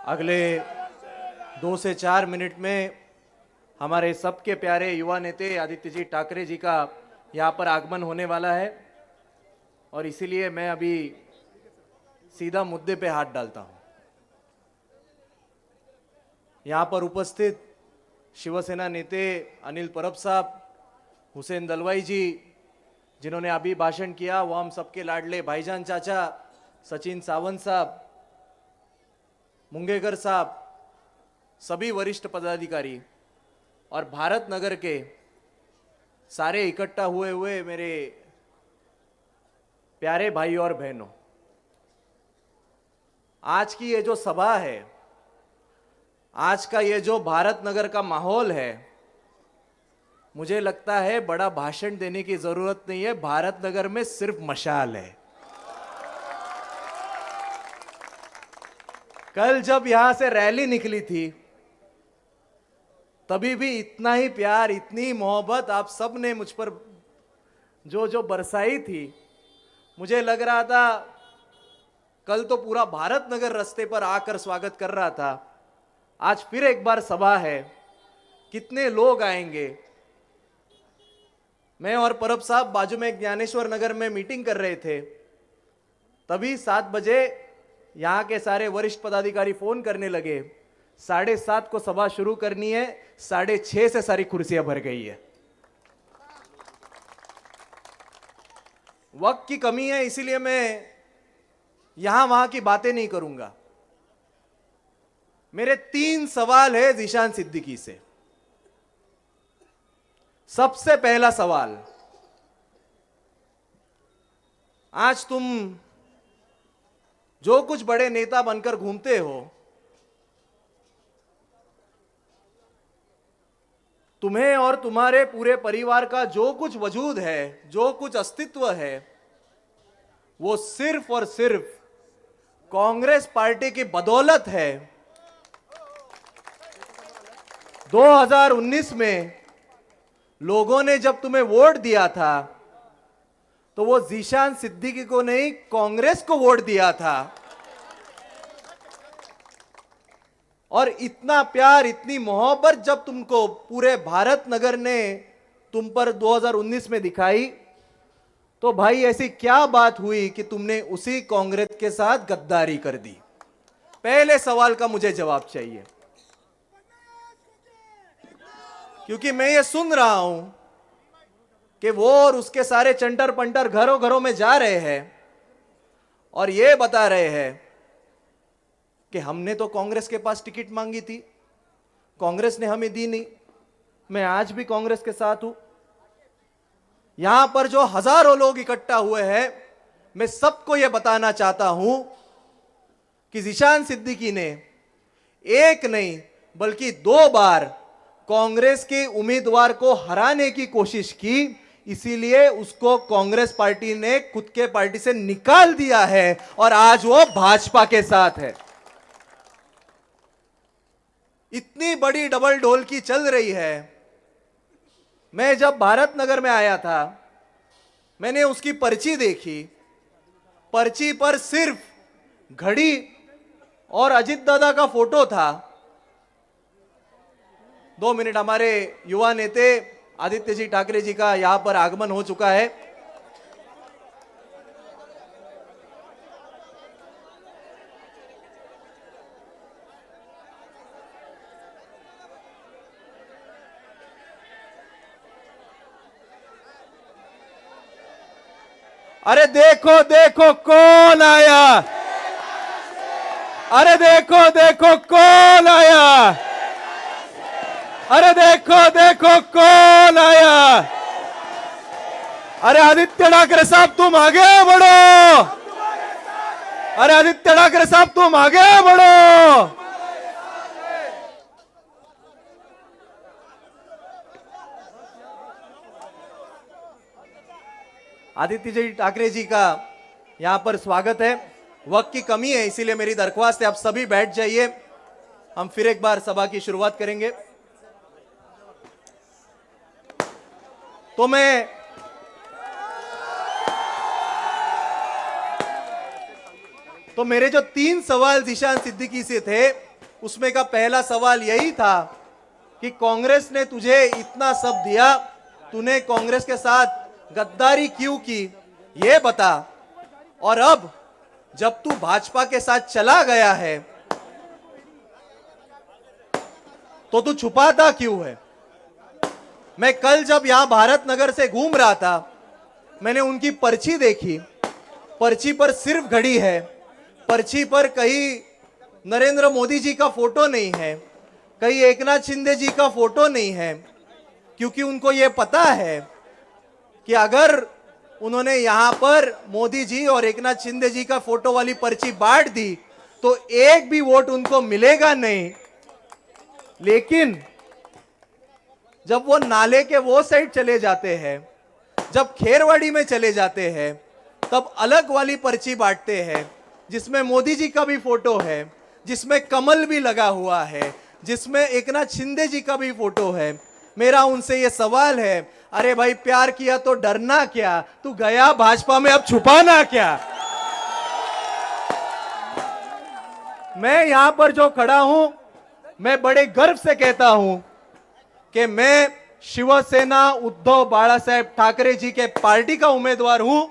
अगले 2 से 4 मिनट में हमारे सबके प्यारे युवा नेता आदित्य जी ठाकरे जी का यहाँ पर आगमन होने वाला है और इसीलिए मैं अभी सीधा मुद्दे पे हाथ डालता हूँ। यहाँ पर उपस्थित शिवसेना नेते अनिल परब साहब, हुसैन दलवाई जी जिन्होंने अभी भाषण किया, वो हम सबके लाडले भाईजान चाचा सचिन सावंत साहब, मुंगेकर साहब, सभी वरिष्ठ पदाधिकारी और भारत नगर के सारे इकट्ठा हुए मेरे प्यारे भाई और बहनों, आज की ये जो सभा है, आज का ये जो भारत नगर का माहौल है, मुझे लगता है बड़ा भाषण देने की जरूरत नहीं है। भारत नगर में सिर्फ मशाल है। कल जब यहां से रैली निकली थी तभी भी इतना ही प्यार, इतनी मोहब्बत आप सब ने मुझ पर जो बरसाई थी। मुझे लग रहा था कल तो पूरा भारत नगर रास्ते पर आकर स्वागत कर रहा था, आज फिर एक बार सभा है, कितने लोग आएंगे। मैं और परब साहब बाजू में ज्ञानेश्वर नगर में मीटिंग कर रहे थे, तभी 7 बजे यहां के सारे वरिष्ठ पदाधिकारी फोन करने लगे, 7:30 को सभा शुरू करनी है, 6:30 से सारी कुर्सियां भर गई है। वक्त की कमी है, इसीलिए मैं यहां वहां की बातें नहीं करूंगा। मेरे 3 सवाल है जीशान सिद्दीकी से। सबसे पहला सवाल, आज तुम जो कुछ बड़े नेता बनकर घूमते हो, तुम्हें और तुम्हारे पूरे परिवार का जो कुछ वजूद है, जो कुछ अस्तित्व है, वो सिर्फ और सिर्फ कांग्रेस पार्टी की बदौलत है। 2019 में लोगों ने जब तुम्हें वोट दिया था तो वो जीशान सिद्दीकी को नहीं, कांग्रेस को वोट दिया था। और इतना प्यार, इतनी मोहब्बत जब तुमको पूरे भारत नगर ने तुम पर 2019 में दिखाई, तो भाई ऐसी क्या बात हुई कि तुमने उसी कांग्रेस के साथ गद्दारी कर दी? पहले सवाल का मुझे जवाब चाहिए, क्योंकि मैं ये सुन रहा हूं कि वो और उसके सारे चंटर पंटर घरों घरों में जा रहे हैं और ये बता रहे हैं कि हमने तो कांग्रेस के पास टिकट मांगी थी, कांग्रेस ने हमें दी नहीं। मैं आज भी कांग्रेस के साथ हूं। यहां पर जो हजारों लोग इकट्ठा हुए हैं, मैं सबको यह बताना चाहता हूं कि जीशान सिद्दीकी ने एक नहीं बल्कि 2 बार कांग्रेस के उम्मीदवार को हराने की कोशिश की, इसीलिए उसको कांग्रेस पार्टी ने खुद के पार्टी से निकाल दिया है और आज वो भाजपा के साथ है। इतनी बड़ी डबल ढोल की चल रही है। मैं जब भारत नगर में आया था, मैंने उसकी पर्ची देखी, पर्ची पर सिर्फ घड़ी और अजित दादा का फोटो था। 2 मिनट, हमारे युवा नेते आदित्य जी ठाकरे जी का यहां पर आगमन हो चुका है। अरे देखो देखो कौन आया, अरे देखो देखो कौन आया, अरे देखो देखो कौन आया। अरे आदित्य ठाकरे साहब तुम आगे बढ़ो, अरे आदित्य ठाकरे साहब तुम आगे बढ़ो। आदित्य जी ठाकरे जी का यहां पर स्वागत है। वक्त की कमी है, इसीलिए मेरी दरख्वास्त है आप सभी बैठ जाइए, हम फिर एक बार सभा की शुरुआत करेंगे। तो मेरे जो 3 सवाल जीशान सिद्दीकी से थे, उसमें का पहला सवाल यही था कि कांग्रेस ने तुझे इतना सब दिया, तूने कांग्रेस के साथ गद्दारी क्यों की, ये बता। और अब जब तू भाजपा के साथ चला गया है तो तू छुपाता क्यों है। मैं कल जब यहां भारत नगर से घूम रहा था, मैंने उनकी पर्ची देखी। पर्ची पर सिर्फ घड़ी है, पर्ची पर कहीं नरेंद्र मोदी जी का फोटो नहीं है, कहीं एकनाथ शिंदे जी का फोटो नहीं है, क्योंकि उनको यह पता है कि अगर उन्होंने यहां पर मोदी जी और एकनाथ शिंदे जी का फोटो वाली पर्ची बांट दी तो एक भी वोट उनको मिलेगा नहीं। लेकिन जब वो नाले के वो साइड चले जाते हैं, जब खेरवाड़ी में चले जाते हैं, तब अलग वाली पर्ची बांटते हैं जिसमें मोदी जी का भी फोटो है, जिसमें कमल भी लगा हुआ है, जिसमें एकनाथ शिंदे जी का भी फोटो है। मेरा उनसे ये सवाल है, अरे भाई प्यार किया तो डरना क्या, तू गया भाजपा में अब छुपाना क्या। मैं यहां पर जो खड़ा हूं, मैं बड़े गर्व से कहता हूं कि मैं शिवसेना उद्धव बाळासाहेब ठाकरे जी के पार्टी का उम्मीदवार हूं।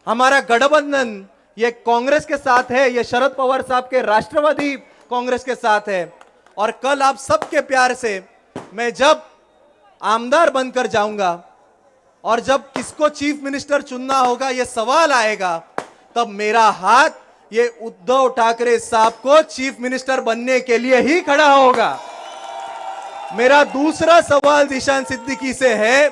हमारा गठबंधन ये कांग्रेस के साथ है, ये शरद पवार साहब के राष्ट्रवादी कांग्रेस के साथ है। और कल आप सबके प्यार से मैं जब आमदार बनकर जाऊंगा और जब किसको चीफ मिनिस्टर चुनना होगा ये सवाल आएगा, तब मेरा हाथ ये उद्धव ठाकरे साहब को चीफ मिनिस्टर बनने के लिए ही खड़ा होगा। मेरा दूसरा सवाल दिशान सिद्दीकी से है,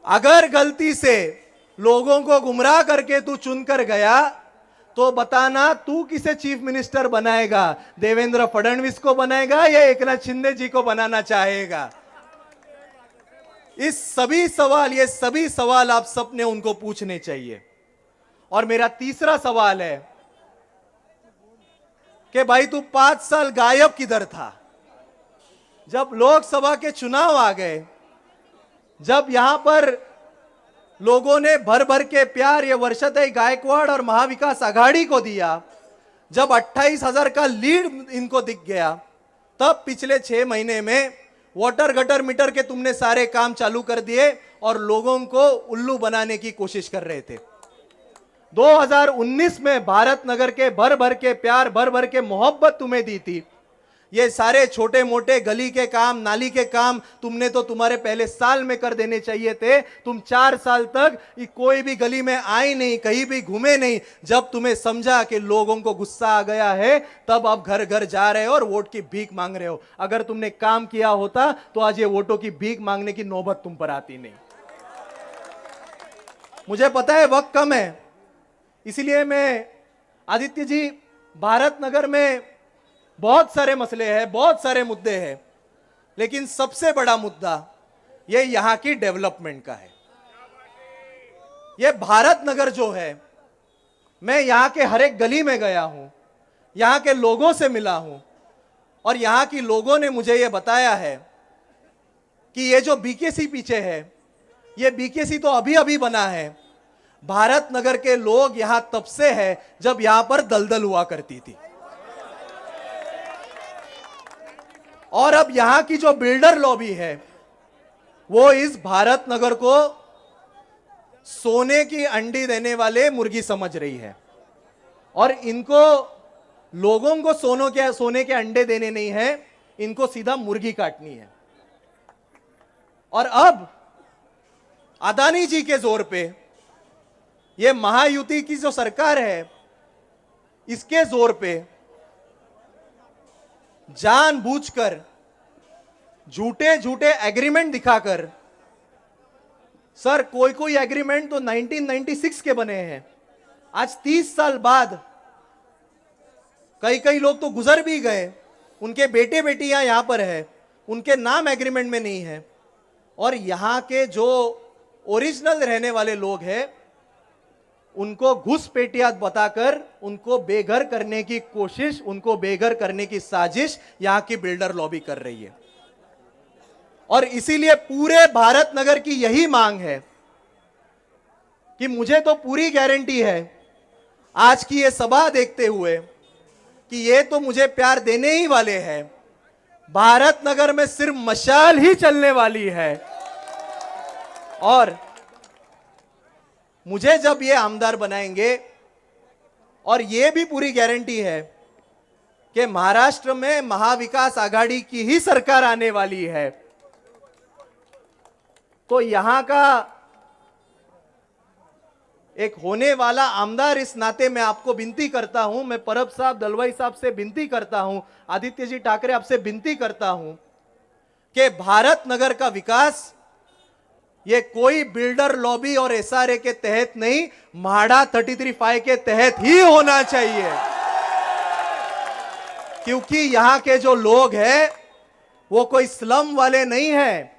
अगर गलती से लोगों को गुमराह करके तू चुनकर गया तो बताना तू किसे चीफ मिनिस्टर बनाएगा, देवेंद्र फडणवीस को बनाएगा या एकनाथ शिंदे जी को बनाना चाहेगा। ये सभी सवाल आप सबने उनको पूछने चाहिए। और मेरा तीसरा सवाल है कि भाई तू 5 साल गायब किधर था। जब लोकसभा के चुनाव आ गए, जब यहां पर लोगों ने भर भर के प्यार ये वर्षाताई गायकवाड़ और महाविकास आघाड़ी को दिया, जब 28,000 का लीड इनको दिख गया, तब पिछले 6 महीने में वाटर गटर मीटर के तुमने सारे काम चालू कर दिए और लोगों को उल्लू बनाने की कोशिश कर रहे थे। 2019 में भारत नगर के भर भर के प्यार, भर भर के मोहब्बत तुम्हें दी थी। ये सारे छोटे मोटे गली के काम, नाली के काम तुमने तो तुम्हारे पहले साल में कर देने चाहिए थे। तुम 4 साल तक कोई भी गली में आए नहीं, कहीं भी घूमे नहीं। जब तुम्हें समझा कि लोगों को गुस्सा आ गया है, तब आप घर घर जा रहे हो और वोट की भीख मांग रहे हो। अगर तुमने काम किया होता तो आज ये वोटों की भीख मांगने की नौबत तुम पर आती नहीं। मुझे पता है वक्त कम है, इसलिए मैं आदित्य जी, भारत नगर में बहुत सारे मसले हैं, बहुत सारे मुद्दे हैं, लेकिन सबसे बड़ा मुद्दा ये यहां की डेवलपमेंट का है। ये भारत नगर जो है, मैं यहां के हर एक गली में गया हूं, यहां के लोगों से मिला हूं और यहां की लोगों ने मुझे ये बताया है कि ये जो बीकेसी पीछे है, ये बीकेसी तो अभी अभी बना है। भारत नगर के लोग यहां तब से है जब यहां पर दलदल हुआ करती थी। और अब यहां की जो बिल्डर लॉबी है वो इस भारत नगर को सोने की अंडी देने वाले मुर्गी समझ रही है और इनको लोगों को सोने के अंडे देने नहीं है, इनको सीधा मुर्गी काटनी है। और अब अदानी जी के जोर पे ये महायुति की जो सरकार है, इसके जोर पे जानबूझकर झूठे झूठे एग्रीमेंट दिखाकर, सर कोई एग्रीमेंट तो 1996 के बने हैं, आज 30 साल बाद कई लोग तो गुजर भी गए, उनके बेटे बेटियां यहां पर है, उनके नाम एग्रीमेंट में नहीं है। और यहां के जो ओरिजिनल रहने वाले लोग हैं उनको घुसपैठिया बताकर उनको बेघर करने की कोशिश, उनको बेघर करने की साजिश यहां की बिल्डर लॉबी कर रही है। और इसीलिए पूरे भारत नगर की यही मांग है कि मुझे तो पूरी गारंटी है आज की यह सभा देखते हुए कि ये तो मुझे प्यार देने ही वाले हैं, भारत नगर में सिर्फ मशाल ही चलने वाली है। और मुझे जब ये आमदार बनाएंगे, और ये भी पूरी गारंटी है कि महाराष्ट्र में महाविकास आघाड़ी की ही सरकार आने वाली है, तो यहां का एक होने वाला आमदार इस नाते मैं आपको विनती करता हूं, मैं परब साहब, दलवाई साहब से विनती करता हूं, आदित्य जी ठाकरे आपसे विनती करता हूं कि भारत नगर का विकास ये कोई बिल्डर लॉबी और एसआरए के तहत नहीं, म्हाडा 33(5) के तहत ही होना चाहिए। क्योंकि यहां के जो लोग हैं वो कोई स्लम वाले नहीं हैं,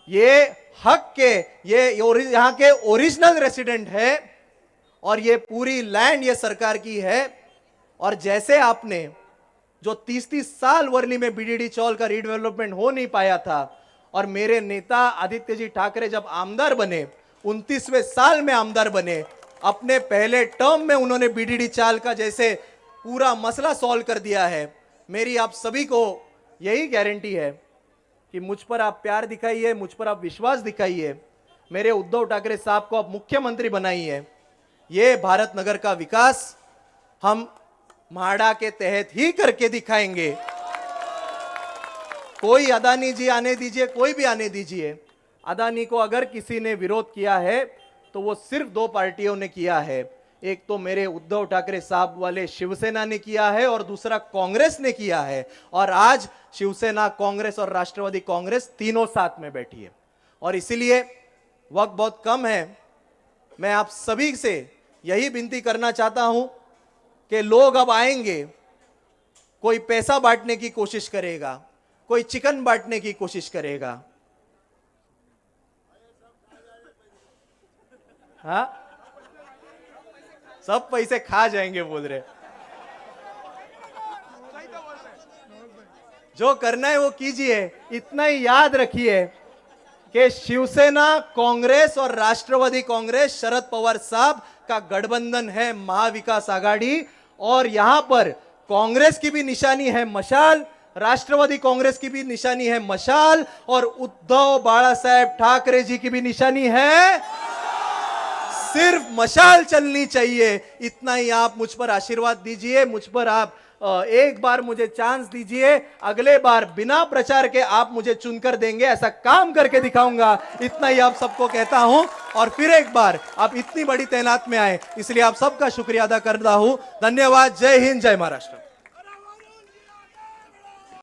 ये हक के, ये यहां के ओरिजिनल रेसिडेंट है, और ये पूरी लैंड ये सरकार की है। और जैसे आपने जो 30-30 साल वर्ली में बीडीडी चौल का रीडेवलपमेंट हो नहीं पाया था, और मेरे नेता आदित्य जी ठाकरे जब आमदार बने, 29वें साल में आमदार बने, अपने पहले टर्म में उन्होंने बीडीडी चाल का जैसे पूरा मसला सॉल्व कर दिया है। मेरी आप सभी को यही गारंटी है कि मुझ पर आप प्यार दिखाइए, मुझ पर आप विश्वास दिखाइए, मेरे उद्धव ठाकरे साहब को आप मुख्यमंत्री बनाइए। ये भारत नगर का विकास हम म्हाडा के तहत ही करके दिखाएंगे। कोई अदानी जी आने दीजिए, कोई भी आने दीजिए, अदानी को अगर किसी ने विरोध किया है तो वो सिर्फ दो पार्टियों ने किया है, एक तो मेरे उद्धव ठाकरे साहब वाले शिवसेना ने किया है, और दूसरा कांग्रेस ने किया है। और आज शिवसेना, कांग्रेस और राष्ट्रवादी कांग्रेस तीनों साथ में बैठी है, और इसीलिए वक्त बहुत कम है। मैं आप सभी से यही विनती करना चाहता हूं कि लोग अब आएंगे, कोई पैसा बांटने की कोशिश करेगा, कोई चिकन बांटने की कोशिश करेगा। हाँ, सब पैसे खा जाएंगे बोल रहे। जो करना है वो कीजिए, इतना ही याद रखिए कि शिवसेना, कांग्रेस और राष्ट्रवादी कांग्रेस, शरद पवार साहब का गठबंधन है महाविकास आघाड़ी, और यहां पर कांग्रेस की भी निशानी है मशाल, राष्ट्रवादी कांग्रेस की भी निशानी है मशाल, और उद्धव बाला साहेब ठाकरे जी की भी निशानी है, सिर्फ मशाल चलनी चाहिए। इतना ही आप मुझ पर आशीर्वाद दीजिए, मुझ पर आप एक बार मुझे चांस दीजिए, अगले बार बिना प्रचार के आप मुझे चुनकर देंगे, ऐसा काम करके दिखाऊंगा। इतना ही आप सबको कहता हूं, और फिर एक बार आप इतनी बड़ी तैनात में आए, इसलिए आप सबका शुक्रिया अदा करता हूं। धन्यवाद। जय हिंद, जय महाराष्ट्र।